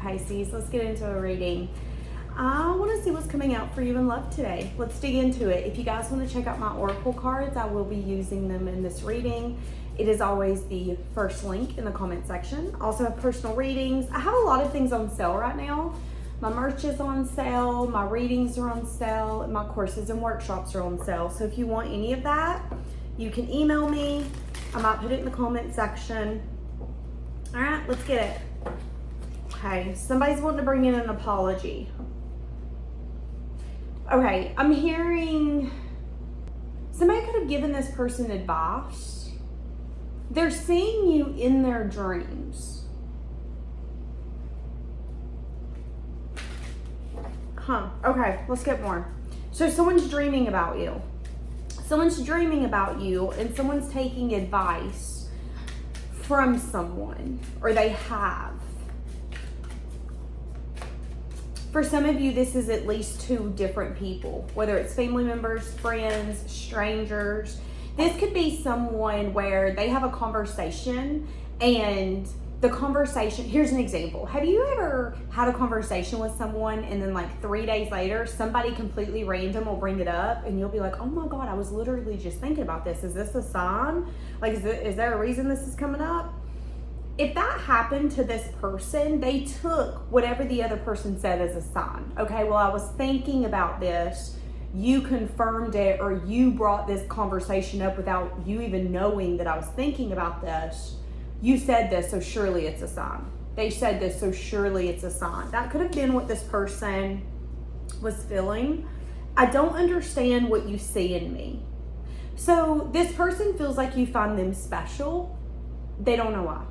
Pisces. Let's get into a reading. I want to see what's coming out for you in love today. Let's dig into it. If you guys want to check out my oracle cards, I will be using them in this reading. It is always the first link in the comment section. I also have personal readings. I have a lot of things on sale right now. My merch is on sale, my readings are on sale, and my courses and workshops are on sale. So if you want any of that, you can email me. I might put it in the comment section. All right, let's get it. Okay, somebody's wanting to bring in an apology. Okay, I'm hearing somebody could have given this person advice. They're seeing you in their dreams. Okay, let's get more. So someone's dreaming about you. Someone's dreaming about you and someone's taking advice from someone, or they have. For some of you, this is at least 2 different people, whether it's family members, friends, strangers. This could be someone where they have a conversation and the conversation, here's an example. Have you ever had a conversation with someone and then like 3 days later, somebody completely random will bring it up and you'll be like, oh my God, I was literally just thinking about this. Is this a sign? Like, is there a reason this is coming up? If that happened to this person, they took whatever the other person said as a sign. Okay, well, I was thinking about this. You confirmed it, or you brought this conversation up without you even knowing that I was thinking about this. You said this, so surely it's a sign. They said this, so surely it's a sign. That could have been what this person was feeling. I don't understand what you see in me. So this person feels like you find them special. They don't know why.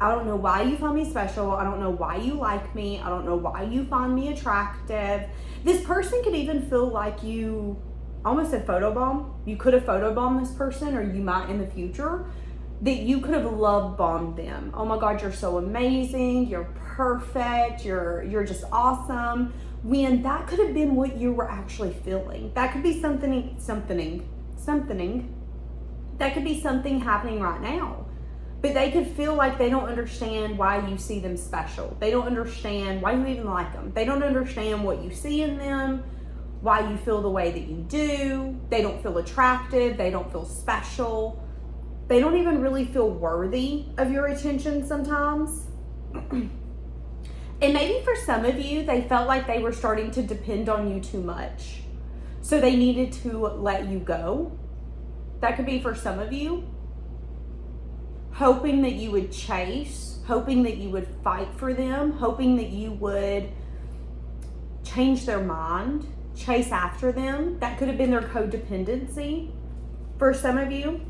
I don't know why you find me special. I don't know why you like me. I don't know why you find me attractive. This person could even feel like you almost said photobomb. You could have photobombed this person, or you might in the future. That you could have love bombed them. Oh my God, you're so amazing. You're perfect. You're just awesome. When that could have been what you were actually feeling. That could be something. That could be something happening right now. But they could feel like they don't understand why you see them special. They don't understand why you even like them. They don't understand what you see in them, why you feel the way that you do. They don't feel attractive. They don't feel special. They don't even really feel worthy of your attention sometimes. And maybe for some of you, they felt like they were starting to depend on you too much. So they needed to let you go. That could be for some of you. Hoping that you would chase, hoping that you would fight for them, hoping that you would change their mind, chase after them. That could have been their codependency for some of you.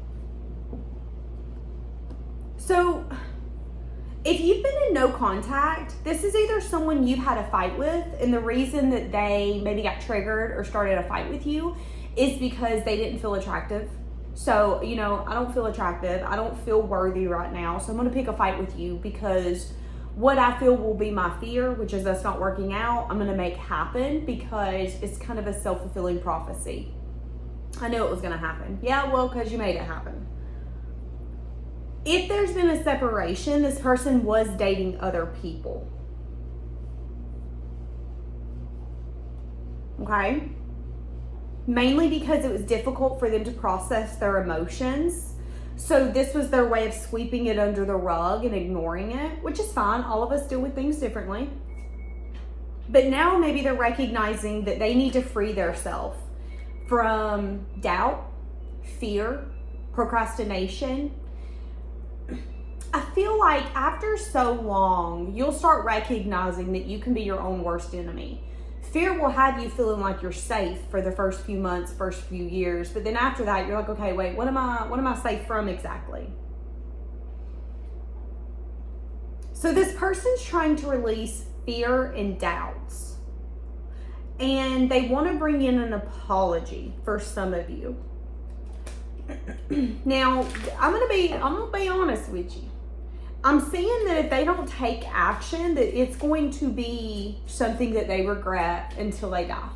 So if you've been in no contact, this is either someone you've had a fight with, and the reason that they maybe got triggered or started a fight with you is because they didn't feel attractive. So, you know, I don't feel attractive. I don't feel worthy right now. So I'm going to pick a fight with you because what I feel will be my fear, which is us not working out, I'm going to make happen because it's kind of a self-fulfilling prophecy. I knew it was going to happen. Yeah, well, because you made it happen. If there's been a separation, this person was dating other people. Okay? Mainly because it was difficult for them to process their emotions. So this was their way of sweeping it under the rug and ignoring it, which is fine. All of us deal with things differently. But now maybe they're recognizing that they need to free themselves from doubt, fear, procrastination. I feel like after so long, you'll start recognizing that you can be your own worst enemy. Fear will have you feeling like you're safe for the first few months, first few years. But then after that, you're like, okay, wait, what am I safe from exactly? So this person's trying to release fear and doubts. And they want to bring in an apology for some of you. Now, I'm gonna be honest with you. I'm seeing that if they don't take action, that it's going to be something that they regret until they die.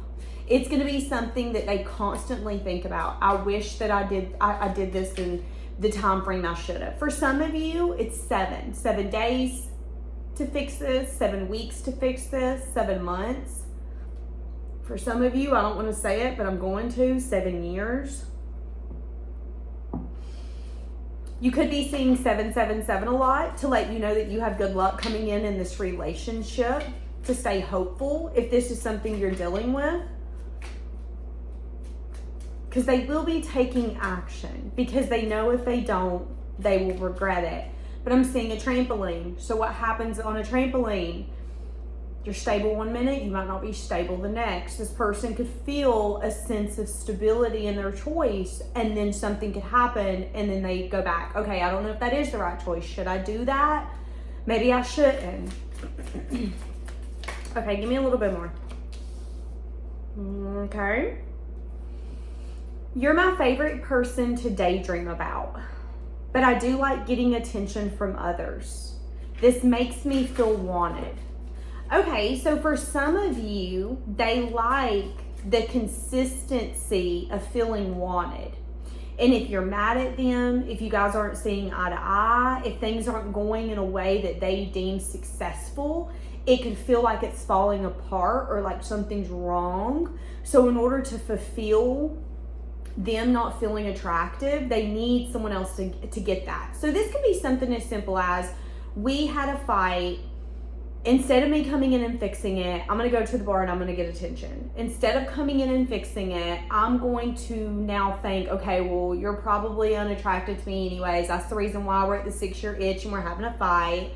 It's going to be something that they constantly think about. I wish that I did this in the time frame I should have. For some of you, it's 7 days, to fix this, 7 weeks to fix this, 7 months. For some of you, I don't want to say it, but I'm going to, 7 years. You could be seeing 777 a lot to let you know that you have good luck coming in this relationship, to stay hopeful if this is something you're dealing with. Because they will be taking action, because they know if they don't, they will regret it. But I'm seeing a trampoline. So what happens on a trampoline? You're stable one minute, you might not be stable the next. This person could feel a sense of stability in their choice, and then something could happen, and then they go back. Okay, I don't know if that is the right choice. Should I do that? Maybe I shouldn't. Okay, give me a little bit more. Okay. You're my favorite person to daydream about, but I do like getting attention from others. This makes me feel wanted. Okay, so for some of you, they like the consistency of feeling wanted. And if you're mad at them, if you guys aren't seeing eye to eye, if things aren't going in a way that they deem successful, it can feel like it's falling apart or like something's wrong. So in order to fulfill them not feeling attractive, they need someone else to get that. So this could be something as simple as, we had a fight. Instead of me coming in and fixing it, I'm going to go to the bar and I'm going to get attention. Instead of coming in and fixing it, I'm going to now think, okay, well, you're probably unattracted to me anyways. That's the reason why we're at the 6-year itch and we're having a fight.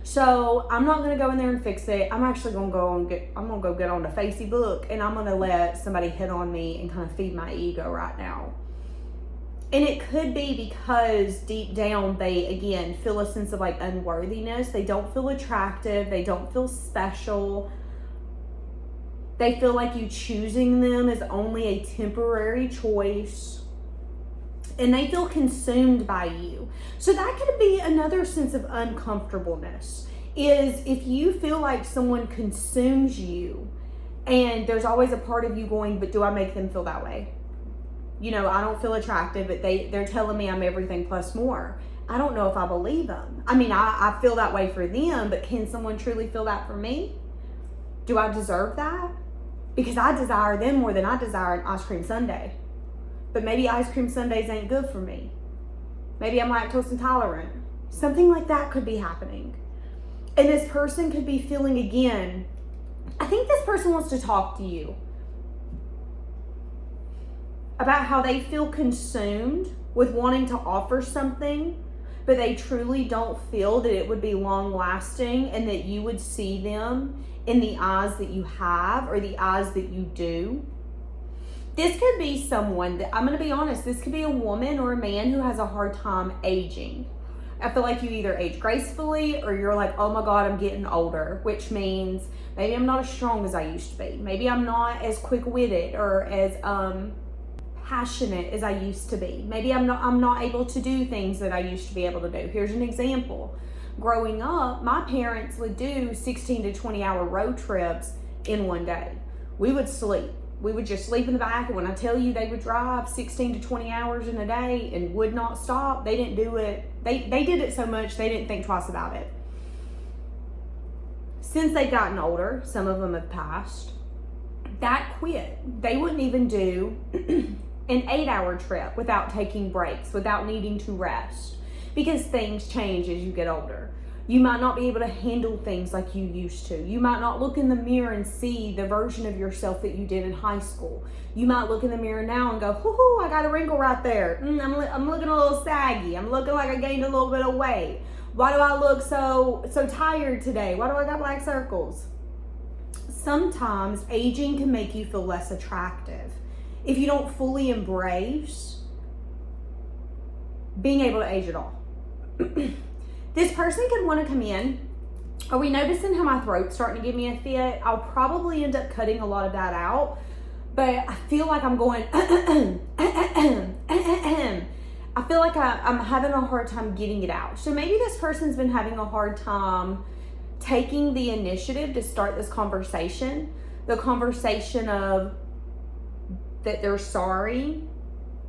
So I'm not going to go in there and fix it. I'm actually going to go get on the Facebook, and I'm going to let somebody hit on me and kind of feed my ego right now. And it could be because deep down they, again, feel a sense of like unworthiness. They don't feel attractive. They don't feel special. They feel like you choosing them is only a temporary choice. And they feel consumed by you. So that could be another sense of uncomfortableness, is if you feel like someone consumes you, and there's always a part of you going, but do I make them feel that way? You know, I don't feel attractive, but they're telling me I'm everything plus more. I don't know if I believe them. I mean, I feel that way for them, but can someone truly feel that for me? Do I deserve that? Because I desire them more than I desire an ice cream sundae. But maybe ice cream sundaes ain't good for me. Maybe I'm lactose intolerant. Something like that could be happening. And this person could be feeling, again, I think this person wants to talk to you about how they feel consumed with wanting to offer something, but they truly don't feel that it would be long lasting and that you would see them in the eyes that you have or the eyes that you do. This could be someone that, I'm going to be honest, this could be a woman or a man who has a hard time aging. I feel like you either age gracefully or you're like, oh my God, I'm getting older, which means maybe I'm not as strong as I used to be. Maybe I'm not as quick-witted or as passionate as I used to be. Maybe I'm not able to do things that I used to be able to do. Here's an example. Growing up, my parents would do 16 to 20 hour road trips in one day. We would sleep. We would just sleep in the back, and when I tell you they would drive 16 to 20 hours in a day and would not stop, they didn't do it. They did it so much they didn't think twice about it. Since they've gotten older, some of them have passed, that quit. They wouldn't even do an 8-hour trip without taking breaks, without needing to rest, because things change as you get older. You might not be able to handle things like you used to. You might not look in the mirror and see the version of yourself that you did in high school. You might look in the mirror now and go, hoo, I got a wrinkle right there. I'm looking a little saggy. I'm looking like I gained a little bit of weight. Why do I look so tired today? Why do I got black circles? Sometimes aging can make you feel less attractive if you don't fully embrace being able to age at all. This person could want to come in. Are we noticing how my throat's starting to give me a fit? I'll probably end up cutting a lot of that out, but I feel like I'm going, I feel like I'm having a hard time getting it out. So maybe this person's been having a hard time taking the initiative to start this conversation. The conversation of that they're sorry,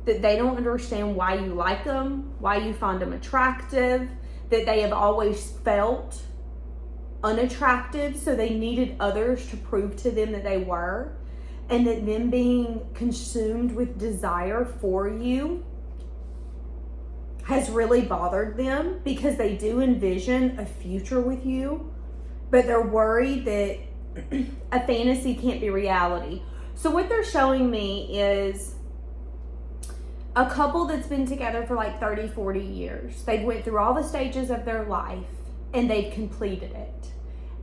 that they don't understand why you like them, why you find them attractive, that they have always felt unattractive, so they needed others to prove to them that they were, and that them being consumed with desire for you has really bothered them, because they do envision a future with you, but they're worried that a fantasy can't be reality. So what they're showing me is a couple that's been together for like 30, 40 years. They've went through all the stages of their life and they've completed it.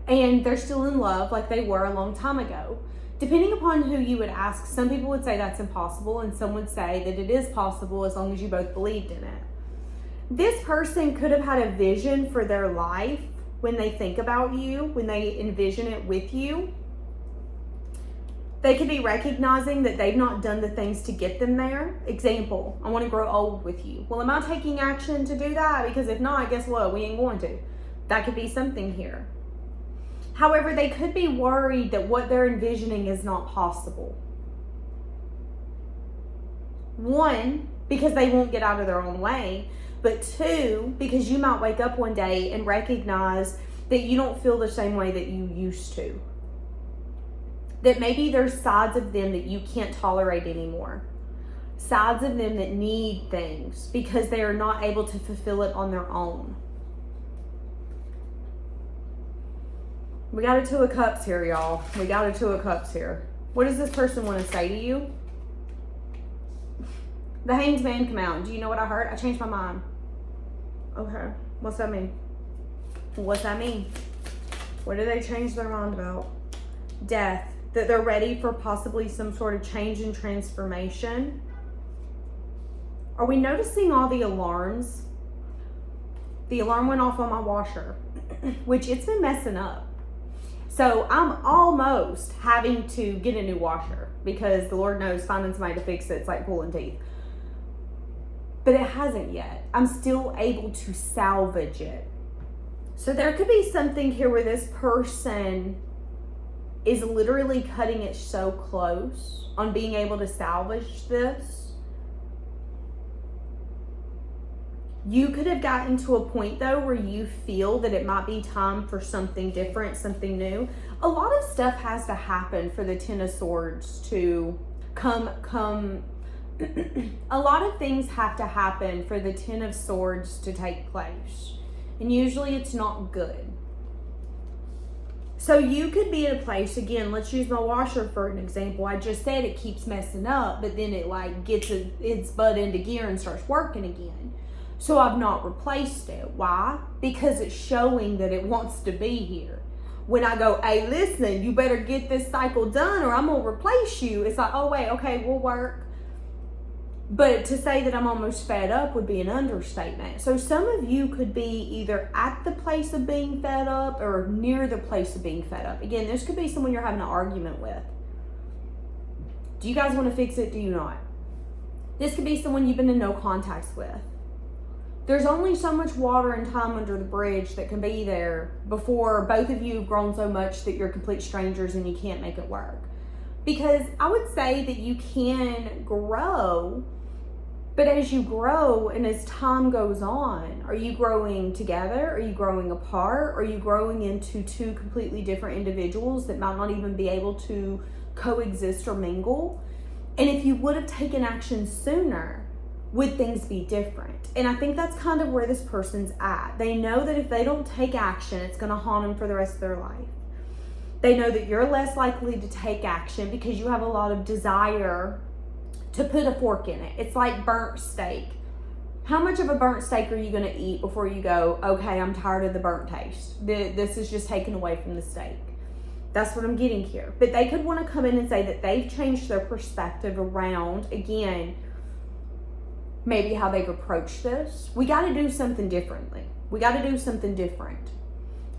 And they're still in love like they were a long time ago. Depending upon who you would ask, some people would say that's impossible, and some would say that it is possible as long as you both believed in it. This person could have had a vision for their life when they think about you, when they envision it with you. They could be recognizing that they've not done the things to get them there. Example, I want to grow old with you. Well, am I taking action to do that? Because if not, guess what? We ain't going to. That could be something here. However, they could be worried that what they're envisioning is not possible. One, because they won't get out of their own way. But two, because you might wake up one day and recognize that you don't feel the same way that you used to. That maybe there's sides of them that you can't tolerate anymore. Sides of them that need things because they are not able to fulfill it on their own. We got a Two of Cups here, y'all. We got a Two of Cups here. What does this person want to say to you? The Hanged Man come out. Do you know what I heard? I changed my mind. Okay. What's that mean? What's that mean? What do they change their mind about? Death. That they're ready for possibly some sort of change and transformation. Are we noticing all the alarms? The alarm went off on my washer, which it's been messing up. So I'm almost having to get a new washer because the Lord knows finding somebody to fix it's like pulling teeth. But it hasn't yet. I'm still able to salvage it. So there could be something here where this person is literally cutting it so close on being able to salvage this. You could have gotten to a point though where you feel that it might be time for something different, something new. A lot of stuff has to happen for the Ten of Swords to come. A lot of things have to happen for the Ten of Swords to take place. And usually it's not good. So you could be at a place, again, let's use my washer for an example. I just said it keeps messing up, but then it like gets its butt into gear and starts working again. So I've not replaced it. Why? Because it's showing that it wants to be here. When I go, hey, listen, you better get this cycle done or I'm going to replace you. It's like, oh, wait, okay, we'll work. But to say that I'm almost fed up would be an understatement. So some of you could be either at the place of being fed up or near the place of being fed up. Again, this could be someone you're having an argument with. Do you guys want to fix it? Do you not? This could be someone you've been in no contacts with. There's only so much water and time under the bridge that can be there before both of you have grown so much that you're complete strangers and you can't make it work. Because I would say that you can grow, but as you grow and as time goes on, are you growing together? Are you growing apart? Are you growing into two completely different individuals that might not even be able to coexist or mingle? And if you would have taken action sooner, would things be different? And I think that's kind of where this person's at. They know that if they don't take action, it's going to haunt them for the rest of their life. They know that you're less likely to take action because you have a lot of desire to put a fork in it. It's like burnt steak. How much of a burnt steak are you going to eat before you go, okay, I'm tired of the burnt taste. This is just taken away from the steak. That's what I'm getting here. But they could want to come in and say that they've changed their perspective around, again, maybe how they've approached this. We got to do something differently. We got to do something different.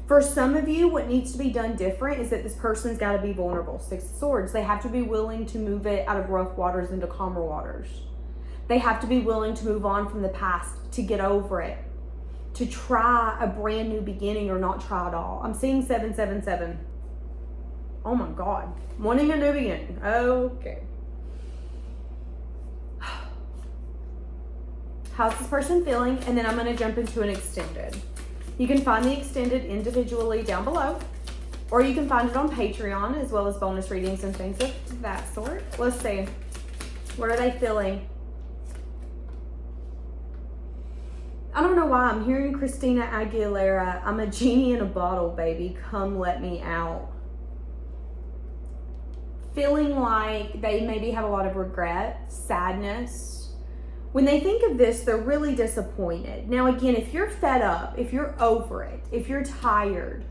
For some of you, what needs to be done different is that this person's got to be vulnerable. Six of Swords. They have to be willing to move it out of rough waters into calmer waters. They have to be willing to move on from the past, to get over it, to try a brand new beginning or not try at all. I'm seeing 777. Oh my God. Wanting a new beginning. Okay. How's this person feeling? And then I'm going to jump into an extended. You can find the extended individually down below, or you can find it on Patreon, as well as bonus readings and things of that sort. Let's see. What are they feeling? I don't know why I'm hearing Christina Aguilera. I'm a genie in a bottle, baby. Come let me out. Feeling like they maybe have a lot of regret, sadness. When they think of this, they're really disappointed. Now, again, if you're fed up, if you're over it, if you're tired,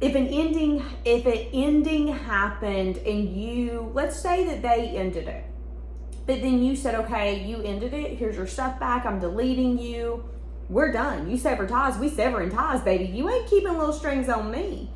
if an ending happened and you, let's say that they ended it, but then you said, okay, you ended it, here's your stuff back, I'm deleting you, we're done. You sever ties, we severing ties, baby. You ain't keeping little strings on me.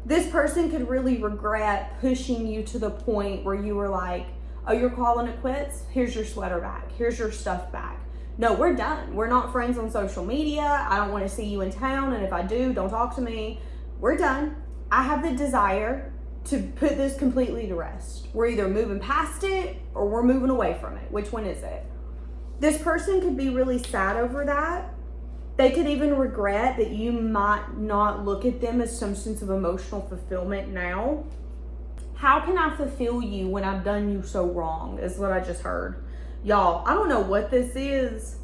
This person could really regret pushing you to the point where you were like, oh, you're calling it quits? Here's your sweater back. Here's your stuff back. No, we're done. We're not friends on social media. I don't want to see you in town. And if I do, don't talk to me. We're done. I have the desire to put this completely to rest. We're either moving past it or we're moving away from it. Which one is it? This person could be really sad over that. They could even regret that you might not look at them as some sense of emotional fulfillment now. How can I fulfill you when I've done you so wrong, is what I just heard. Y'all, I don't know what this is.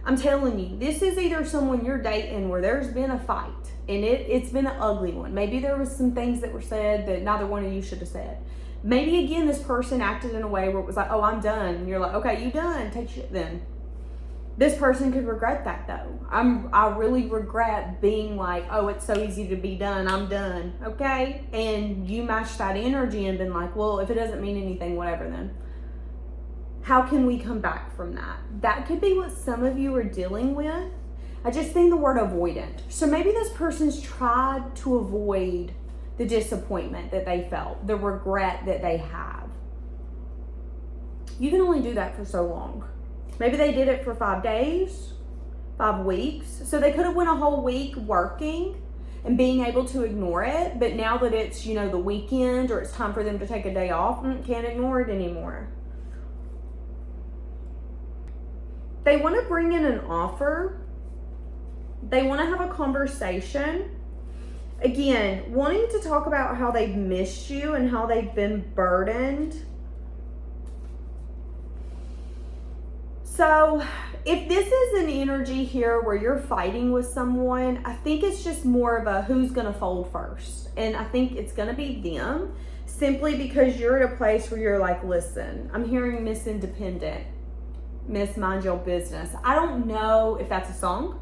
I'm telling you, this is either someone you're dating where there's been a fight, and it's been an ugly one. Maybe there was some things that were said that neither one of you should have said. Maybe, again, this person acted in a way where it was like, oh, I'm done. And you're like, okay, you done. Take shit then. This person could regret that, though. I really regret being like, oh, it's so easy to be done. I'm done. Okay? And you matched that energy and been like, well, if it doesn't mean anything, whatever then. How can we come back from that? That could be what some of you are dealing with. I just think the word avoidant. So maybe this person's tried to avoid the disappointment that they felt, the regret that they have. You can only do that for so long. Maybe they did it for 5 days, 5 weeks. So they could have went a whole week working and being able to ignore it. But now that it's, the weekend or it's time for them to take a day off, can't ignore it anymore. They want to bring in an offer. They want to have a conversation. Again, wanting to talk about how they've missed you and how they've been burdened. So if this is an energy here where you're fighting with someone, I think it's just more of a who's going to fold first. And I think it's going to be them, simply because you're at a place where you're like, listen, I'm hearing Miss Independent, Miss Mind Your Business. I don't know if that's a song,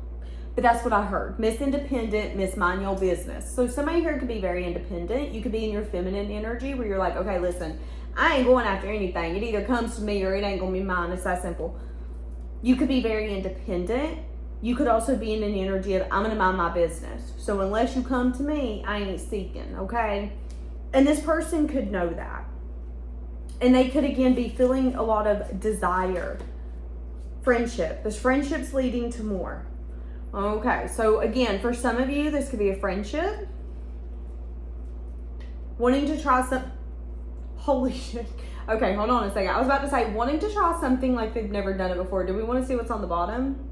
but that's what I heard. Miss Independent, Miss Mind Your Business. So somebody here could be very independent. You could be in your feminine energy where you're like, okay, listen, I ain't going after anything. It either comes to me or it ain't going to be mine. It's that simple. You could be very independent. You could also be in an energy of, I'm going to mind my business. So unless you come to me, I ain't seeking, okay? And this person could know that. And they could, again, be feeling a lot of desire. Friendship. This friendship's leading to more. Okay, so again, for some of you, this could be a friendship. Wanting to try some... Holy shit. Okay, hold on a second. I was about to say, wanting to try something like they've never done it before. Do we want to see what's on the bottom?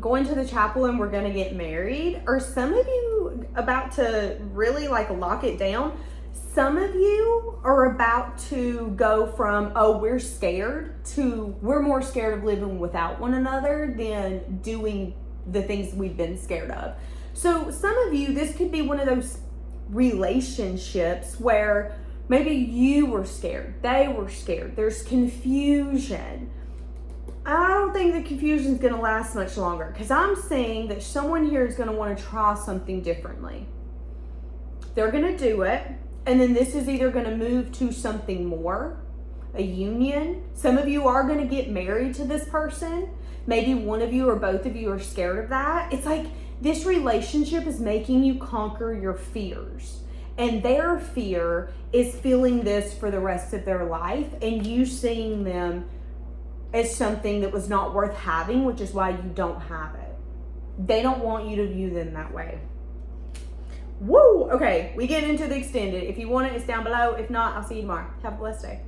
Going to the chapel and we're going to get married. Or some of you about to really lock it down. Some of you are about to go from, oh, we're scared, to we're more scared of living without one another than doing the things we've been scared of. So some of you, this could be one of those relationships where maybe you were scared, they were scared, there's confusion. I don't think the confusion is going to last much longer, because I'm saying that someone here is going to want to try something differently. They're going to do it, and then this is either going to move to something more, a union. Some of you are going to get married to this person. Maybe one of you or both of you are scared of that. It's like this relationship is making you conquer your fears. And their fear is feeling this for the rest of their life, and you seeing them as something that was not worth having, which is why you don't have it. They don't want you to view them that way. Woo! Okay, we get into the extended. If you want it, it's down below. If not, I'll see you tomorrow. Have a blessed day.